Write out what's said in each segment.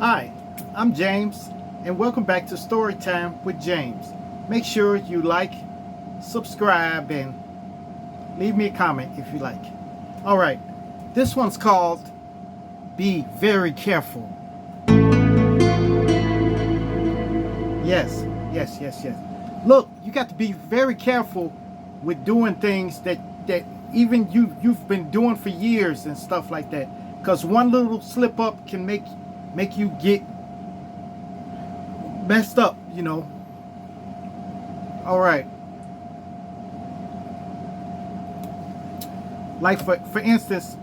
Hi, I'm James, and welcome back to Storytime with James. Make sure you like, subscribe, and leave me a comment if you like. All right, this one's called Be Very Careful. Yes. Look, you got to be very careful with doing things that even you've been doing for years and stuff like that. Because one little slip up can make you get messed up, All right. Like for instance,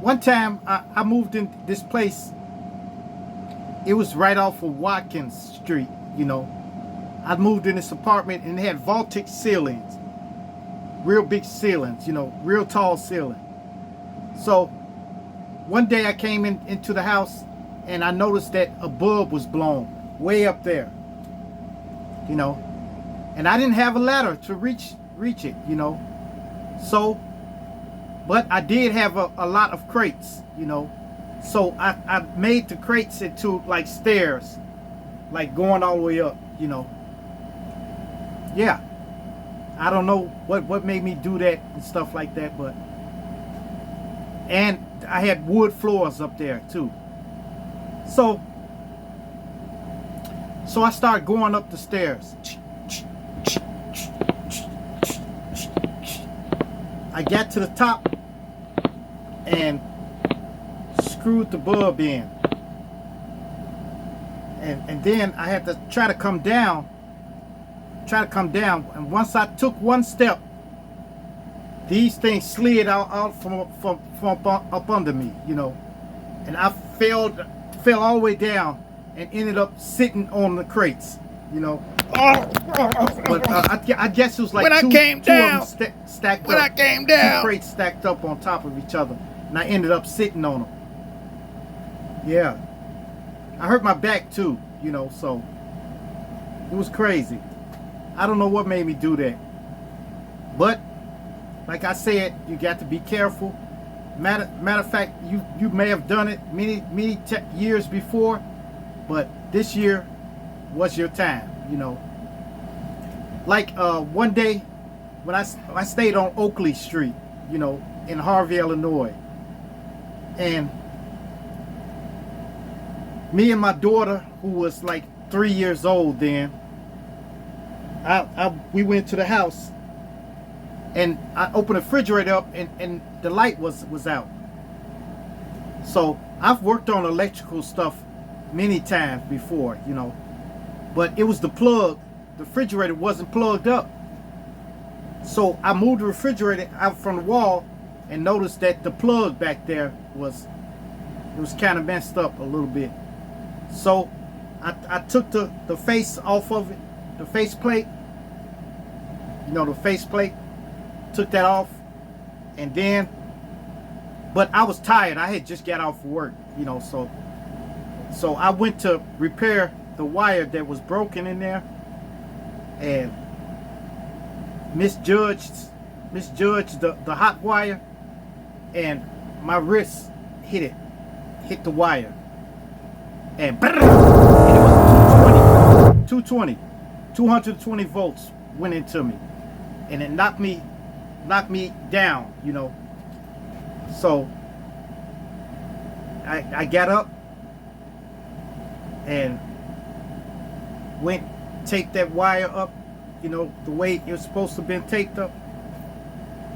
one time I moved in this place. It was right off of Watkins Street, I moved in this apartment and it had vaulted ceilings. Real big ceilings, real tall ceiling. So one day I came into the house and I noticed that a bulb was blown way up there, and I didn't have a ladder to reach it, So, but I did have a lot of crates, So I made the crates into like stairs, like going all the way up, Yeah. I don't know what made me do that and stuff like that, but and I had wood floors up there too. So I started going up the stairs. I got to the top and screwed the bulb in. And then I had to try to come down. And once I took one step, these things slid out from up under me, and I fell all the way down and ended up sitting on the crates, But I guess it was like two of them stacked up. Two crates stacked up on top of each other, and I ended up sitting on them. Yeah, I hurt my back too, so it was crazy. I don't know what made me do that, but like I said, you got to be careful. Matter of fact, you may have done it many years before, but this year was your time, Like one day when I stayed on Oakley Street, in Harvey, Illinois, and me and my daughter, who was like 3 years old then, we went to the house and I opened the refrigerator up and the light was out. So I've worked on electrical stuff many times before, but it was the plug. The refrigerator wasn't plugged up. So I moved the refrigerator out from the wall and noticed that the plug back there was kind of messed up a little bit. So I took the face off of it. The faceplate, the faceplate, took that off, and then, but I was tired. I had just got off work, so I went to repair the wire that was broken in there, and misjudged the hot wire, and my wrist hit the wire, and it was 220 volts went into me, and it knocked me down, So I got up and went, taped that wire up, the way it was supposed to have been taped up,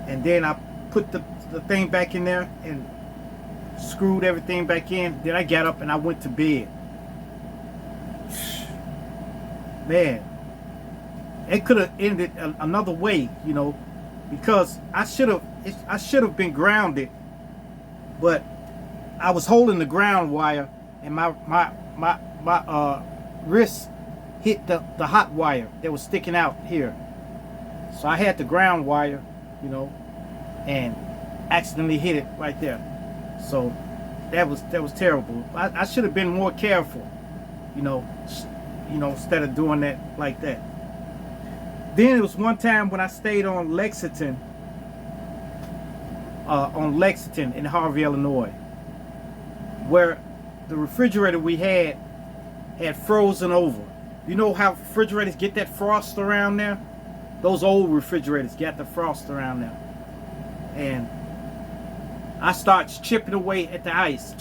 and then I put the thing back in there and screwed everything back in. Then I got up and I went to bed. Man, it could have ended another way, because I should have been grounded, but I was holding the ground wire, and my wrist hit the hot wire that was sticking out here. So I had the ground wire, and accidentally hit it right there. So that was terrible. I should have been more careful, instead of doing that like that. Then it was one time when I stayed on Lexington in Harvey, Illinois, where the refrigerator we had frozen over. You know how refrigerators get that frost around there? Those old refrigerators got the frost around there. And I start chipping away at the ice.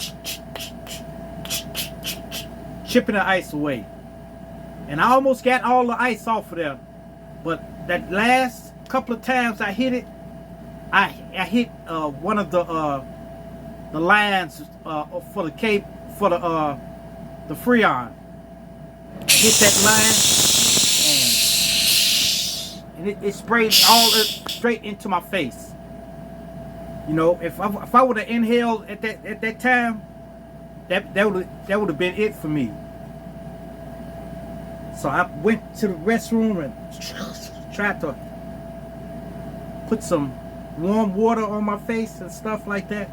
Chipping the ice away. And I almost got all the ice off of there. But that last couple of times I hit it, I hit one of the lines for the cape for the Freon. I hit that line, and it sprayed all straight into my face. You know, if I would have inhaled at that time, that would have been it for me. So I went to the restroom and tried to put some warm water on my face and stuff like that.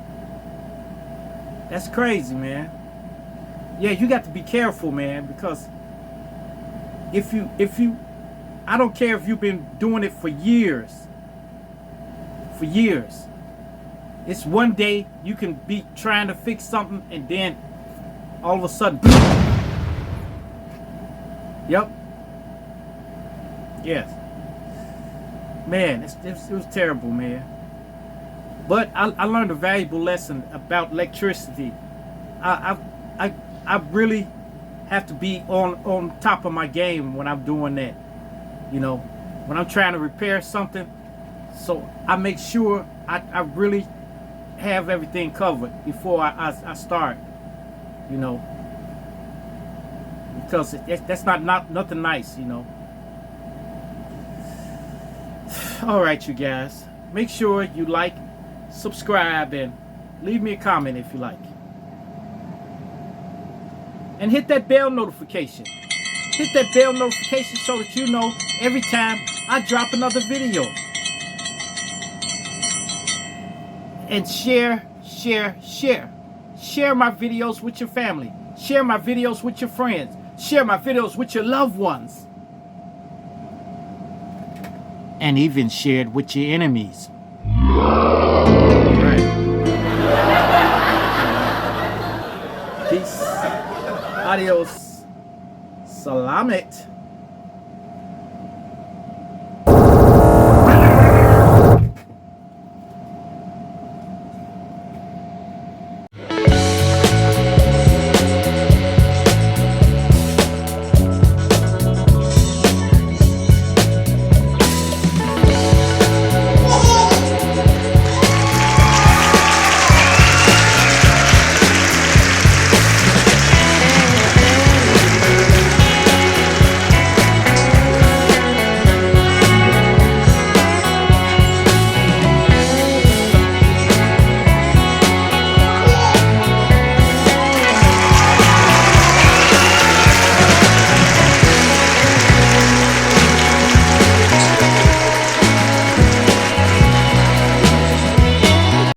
That's crazy, man. Yeah, you got to be careful, man, because if you I don't care if you've been doing it for years. It's one day you can be trying to fix something and then all of a sudden, yep. Yes. Man, it was terrible, man. But I learned a valuable lesson about electricity. I really have to be on top of my game when I'm doing that. You know, when I'm trying to repair something, so I make sure I really have everything covered before I start. You know, because that's not nothing nice. You know. All right, you guys. Make sure you like, subscribe, and leave me a comment if you like. And hit that bell notification. Hit that bell notification so that you know every time I drop another video. And share. Share my videos with your family. Share my videos with your friends. Share my videos with your loved ones. And even share it with your enemies. Right. Peace. Adios. Salamet.